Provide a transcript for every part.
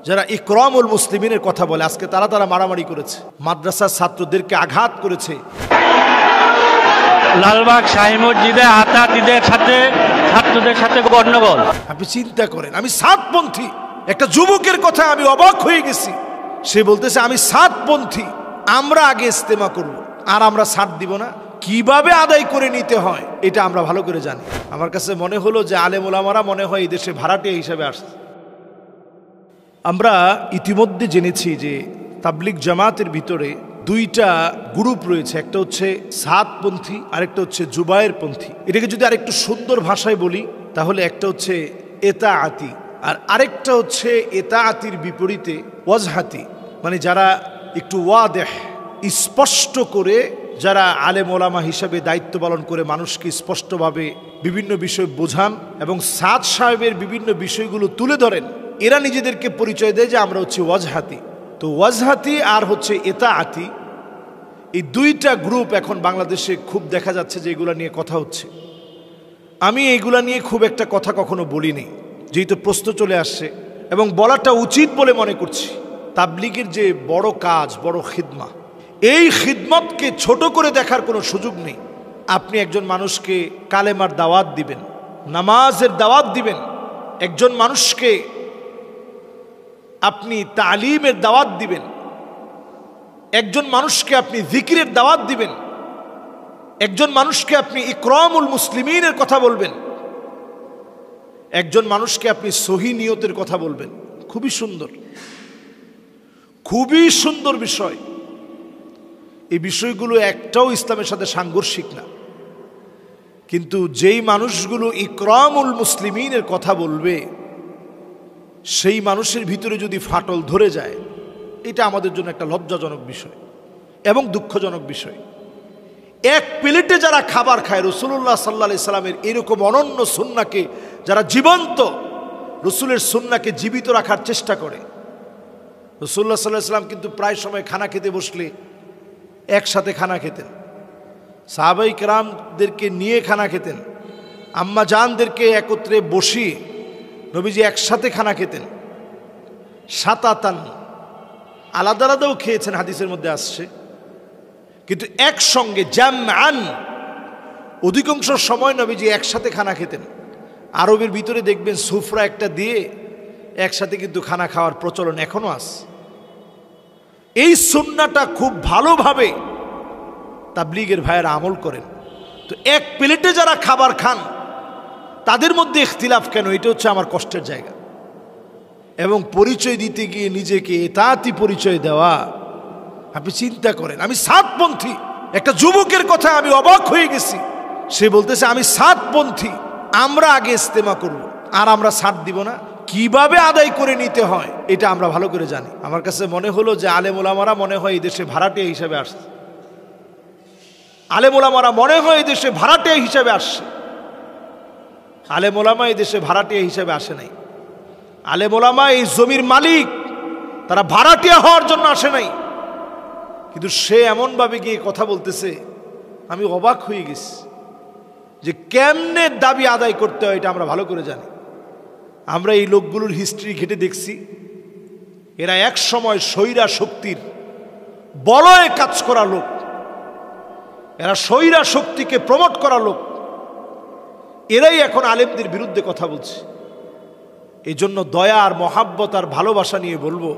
যারা ইকরামুল মুসলিমিনের কথা বলে, আজকে তারা মারামারি করেছে, মাদ্রাসার ছাত্রদেরকে আঘাত করেছে। লালবাগ শাহী মসজিদে আতাতীদের সাথে ছাত্রদের সাথে গন্ডগোল। আপনি চিন্তা করেন, আমি সাতপন্থী, একটা যুবকের কথা আমি অবাক হয়ে গেছি। সে বলতেছে আমি সাতপন্থী, আমরা আগে ইস্তেমা করব, আর আমরা সাত দিব না। কিভাবে আদায় করে নিতে হয় এটা আমরা ভালো করে জানি। আমার কাছে মনে হলো যে আলেম ওলামারা মনে হয় এই দেশে ভাড়াটিয়া হিসাবে আসছে। আমরা ইতিমধ্যে জেনেছি যে তাবলিগ জামাতের ভিতরে দুইটা গ্রুপ রয়েছে, একটা হচ্ছে সাতপন্থী, আরেকটা হচ্ছে জুবায়ের পন্থী। এটাকে যদি আরেকটু সুন্দর ভাষায় বলি তাহলে একটা হচ্ছে এতাআতি, আর আরেকটা হচ্ছে এতাআতির বিপরীতে ওয়াজহাতি, মানে যারা একটু ওয়াদেহ, স্পষ্ট করে, যারা আলেম ওলামা হিসাবে দায়িত্ব পালন করে মানুষকে স্পষ্টভাবে বিভিন্ন বিষয় বোঝান এবং সাদ সাহেবের বিভিন্ন বিষয়গুলো তুলে ধরেন। এরা নিজেদেরকে পরিচয় দেয় যে আমরা হচ্ছে ওয়াজহাতি। তো ওয়াজহাতি আর হচ্ছে এতাআতি, এই দুইটা গ্রুপ এখন বাংলাদেশে খুব দেখা যাচ্ছে যে এগুলা নিয়ে কথা হচ্ছে। আমি এইগুলা নিয়ে খুব একটা কথা কখনো বলিনি, যেহেতু প্রশ্ন চলে আসছে এবং বলাটা উচিত বলে মনে করছি। তাবলিগের যে বড় কাজ, বড় খিদমা, এই খিদমতকে ছোট করে দেখার কোনো সুযোগ নেই। আপনি একজন মানুষকে কালেমার দাওয়াত দিবেন, নামাজের দাওয়াত দিবেন, একজন মানুষকে আপনি তালিমের দাওয়াত দিবেন, একজন মানুষকে আপনি জিকিরের দাওয়াত দিবেন, একজন মানুষকে আপনি ইকরামুল মুসলিমিনের কথা বলবেন, একজন মানুষকে আপনি সহি নিয়তের কথা বলবেন। খুবই সুন্দর, খুবই সুন্দর বিষয়। এই বিষয়গুলো একটাও ইসলামের সাথে সাংঘর্ষিক না, কিন্তু যেই মানুষগুলো ইকরামুল মুসলিমিনের কথা বলবে সেই মানুষের ভিতরে যদি ফাটল ধরে যায়, এটা আমাদের জন্য একটা লজ্জাজনক বিষয় এবং দুঃখজনক বিষয়। এক প্লেটে যারা খাবার খায়, রাসূলুল্লাহ সাল্লাল্লাহু আলাইহি সাল্লামের এরকম অনন্য সুন্নাহকে যারা জীবন্ত, রসুলের সুন্নাহকে জীবিত রাখার চেষ্টা করে। রাসূলুল্লাহ সাল্লাল্লাহু আলাইহি সাল্লাম কিন্তু প্রায় সময় খানা খেতে বসলে একসাথে খানা খেতেন, সাহাবায়ে কেরামদেরকে নিয়ে খানা খেতেন, আম্মা জানদেরকে একত্রে বসিয়ে নবীজি একসাথে খানা খেতেন। সাতাতান, আলাদা আলাদাও খেয়েছেন, হাদিসের মধ্যে আসছে, কিন্তু একসঙ্গে জামআন, অধিকাংশ সময় নবীজি একসাথে খানা খেতেন। আরবের ভিতরে দেখবেন সুফরা একটা দিয়ে একসাথে কিন্তু খানা খাওয়ার প্রচলন এখনো আছে। এই সুন্নাহটা খুব ভালোভাবে তাবলিগের ভাইয়েরা আমল করেন। তো এক প্লেটে যারা খাবার খান তাদের মধ্যে ইখতিলাফ কেন, এটা হচ্ছে আমার কষ্টের জায়গা। এবং পরিচয় দিতে গিয়ে নিজেকে এতাআতি পরিচয় দেওয়া, আপনি চিন্তা করেন, আমি সাতপন্থী, একটা যুবকের কথা আমি অবাক হয়ে গেছি। সে বলতেছে আমি সাতপন্থী, আমরা আগে ইস্তেমা করব, আর আমরা সাত দিব না। কিভাবে আদায় করে নিতে হয় এটা আমরা ভালো করে জানি। আমার কাছে মনে হলো যে আলেম ওলামারা মনে হয় এই দেশে ভাড়াটিয়া হিসাবে আসছে। আলেম ওলামারা মনে হয় এই দেশে ভাড়াটিয়া হিসাবে আসছে। আলেম ওলামা এই দেশে ভাড়াটিয়া হিসাবে আসে নাই। আলেম ওলামা এই জমির মালিক, তারা ভাড়াটিয়া হওয়ার জন্য আসে নাই। কিন্তু সে এমনভাবে গিয়ে কথা বলতেছে, আমি অবাক হয়ে গেছি যে কেমনে দাবি আদায় করতে হয় এটা আমরা ভালো করে জানি। আমরা এই লোকগুলোর হিস্ট্রি ঘেটে দেখছি, এরা এক সময় স্বৈরা শক্তির বলয়ে কাজ করা লোক, এরা স্বৈরা শক্তিকে প্রমোট করা লোক, এরাই এখন আলেমদের বিরুদ্ধে কথা বলছে। এই জন্য দয়া আর মহাব্বত আর ভালোবাসা নিয়ে বলবো,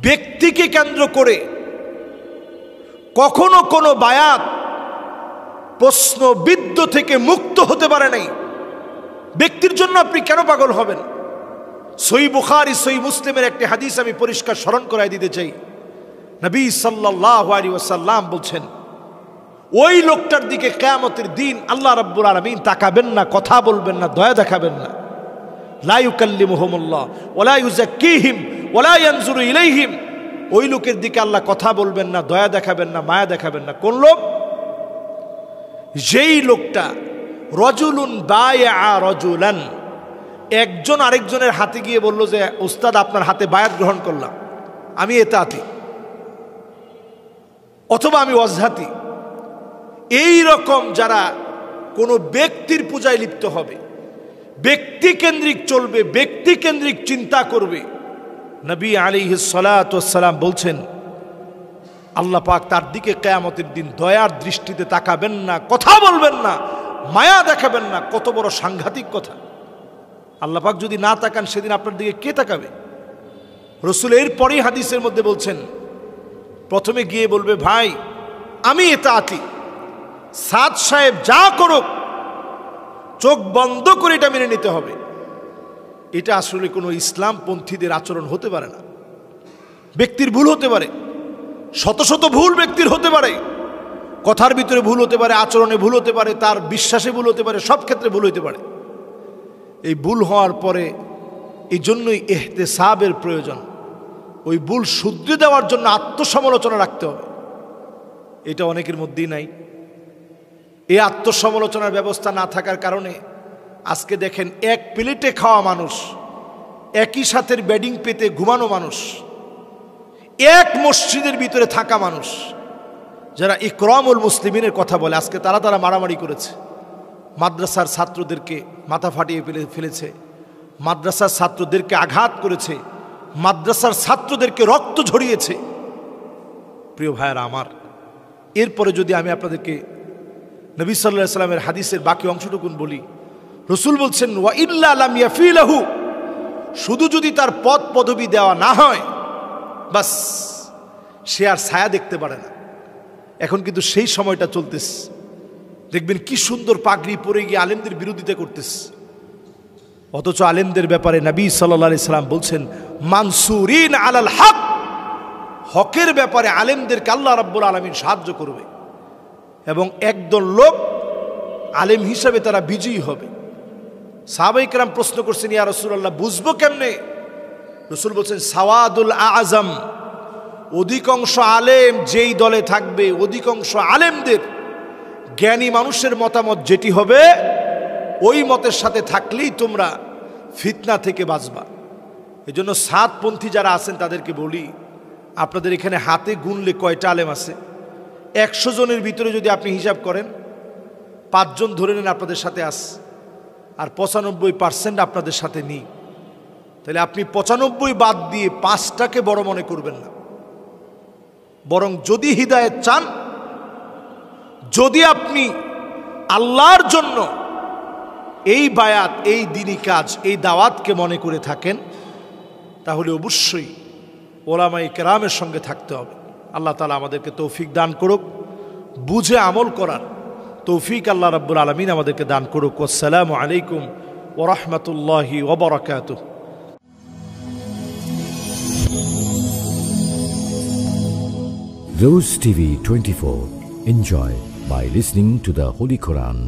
ব্যক্তিকে কেন্দ্র করে কখনো কোনো বায়াত প্রশ্নবিদ্ধ থেকে মুক্ত হতে পারে নাই। ব্যক্তির জন্য আপনি কেন পাগল হবেন? সহিহ বুখারী, সহিহ মুসলিমের একটি হাদিস আমি পরিষ্কার স্মরণ করাই দিতে চাই। নবী সাল্লাল্লাহু আলাইহি ওয়াসাল্লাম বলছেন, ওই লোকটার দিকে কিয়ামতের দিন আল্লাহ রাব্বুল আলামিন তাকাবেন না, কথা বলবেন না, দয়া দেখাবেন না। লা ইউকাল্লিমুহুমুল্লাহ ওয়া লা ইউযাক্কিহিম ওয়া লা ইয়ানজুরু ইলাইহিম। ওই লোকের দিকে আল্লাহ কথা বলবেন না, দয়া দেখাবেন না, মায়া দেখাবেন না। কোন লোক? যেই লোকটা রজুলুন বায়আ রজুলান, একজন আরেকজনের হাতে গিয়ে বলল যে উস্তাদ আপনার হাতে বায়াত গ্রহণ করলাম, আমি এতাআতি অথবা আমি ওয়াজহাতি। এই রকম যারা কোনো ব্যক্তির পূজায় লিপ্ত হবে, ব্যক্তিকেন্দ্রিক চলবে, ব্যক্তিকেন্দ্রিক চিন্তা করবে, নবী আলাইহিস সালাতু ওয়াস সালাম বলছেন আল্লাহ পাক তার দিকে কিয়ামতের দিন দয়ার দৃষ্টিতে তাকাবেন না, কথা বলবেন না, মায়া দেখাবেন না। কত বড় সাংঘাতিক কথা! আল্লাহ পাক যদি না তাকান সেদিন আপনার দিকে কে তাকাবে? রাসূল এরপরই হাদিসের মধ্যে বলছেন, প্রথমে গিয়ে বলবে ভাই আমি ইতাআতি, সাদ সাহেব যা করুক চোখ বন্ধ করে এটা মেনে নিতে হবে। এটা আসলে কোনো ইসলামপন্থীদের আচরণ হতে পারে না। ব্যক্তির ভুল হতে পারে, শত শত ভুল ব্যক্তির হতে পারে, কথার ভিতরে ভুল হতে পারে, আচরণে ভুল হতে পারে, তার বিশ্বাসে ভুল হতে পারে, সব ক্ষেত্রে ভুল হতে পারে। এই ভুল হওয়ার পরে এই জন্যই ইহতিসাবের প্রয়োজন। ওই ভুল শুধরে দেওয়ার জন্য আত্মসমালোচনা রাখতে হবে। এটা অনেকের মধ্যেই নাই। এই আত্মসমালোচনার ব্যবস্থা না থাকার কারণে আজকে দেখেন এক প্লেটে খাওয়া মানুষ, একই সাথে বেডিং পেতে ঘুমানো মানুষ, এক মসজিদের ভিতরে থাকা মানুষ, যারা ইকরামুল মুসলিমিনের কথা বলে, আজকে তারা মারামারি করেছে, মাদ্রাসার ছাত্রদেরকে মাথা ফাটিয়ে ফেলেছে, মাদ্রাসার ছাত্রদেরকে আঘাত করেছে, মাদ্রাসার ছাত্রদেরকে রক্ত ঝরিয়েছে। প্রিয় ভাইয়েরা আমার, এরপরে যদি আমি আপনাদেরকে নবী সাল্লাল্লাহু আলাইহি ওয়াসাল্লামের হাদিসের বাকি অংশটুকুন বলি, রাসূল বলছেন ওয়া ইল্লা লাম ইয়াফিলাহু, শুধু যদি তার পদ পদবি দেওয়া না হয় বাস সে আর ছায়া দেখতে পারে না। এখন কিন্তু সেই সময়টা চলতেছে। দেখবেন কি সুন্দর পাগড়ি পরে গিয়ে আলেমদের বিরোধিতা করতেছে, অথচ আলেমদের ব্যাপারে নবী সাল্লাল্লাহু আলাইহি সাল্লাম বলছেন মানসুরিন আলাল হক, হকের ব্যাপারে আলেমদেরকে আল্লাহ রাব্বুল আলামিন সাহায্য করবে এবং একদল লোক আলেম হিসাবে তারা বিজয়ী হবে। সাহাবায়ে কেরাম প্রশ্ন করছেন ইয়া রাসূলুল্লাহ বুঝবো কেমনে? রাসূল বলছেন সাওয়াদুল আযম, অধিকাংশ আলেম যেই দলে থাকবে, অধিকাংশ আলেমদের জ্ঞানী মানুষের মতামত যেটি হবে ওই মতের সাথে থাকলেই তোমরা ফিতনা থেকে বাঁচবা। এজন্য সাতপন্থী যারা আছেন তাদেরকে বলি, আপনাদের এখানে হাতে গুনলে কয়টা আলেম আছে? 100 জনের ভিতরে যদি আপনি হিসাব করেন 5 জন ধরে নেন আপনাদের সাথে আস, আর 95% আপনাদের সাথে নেই, তাহলে আপনি 95 বাদ দিয়ে 5টাকে বড় মনে করবেন না। বরং যদি হিদায়াত চান, যদি আপনি আল্লাহর জন্য এই বায়াত, এই দ্বীনি কাজ, এই দাওয়াতকে মনে করে থাকেন, তাহলে অবশ্যই ওলামায়ে কেরামের সঙ্গে থাকতে হবে। আল্লাহ তাআলা আমাদেরকে তৌফিক দান করুক, বুঝে আমল করার তৌফিক আল্লাহ রাব্বুল আলামিন আমাদেরকে দান করুক। আসসালামু আলাইকুম ওয়া রাহমাতুল্লাহি ওয়া বারাকাতুহু। Rose TV 24. Enjoy by listening to the Holy Quran.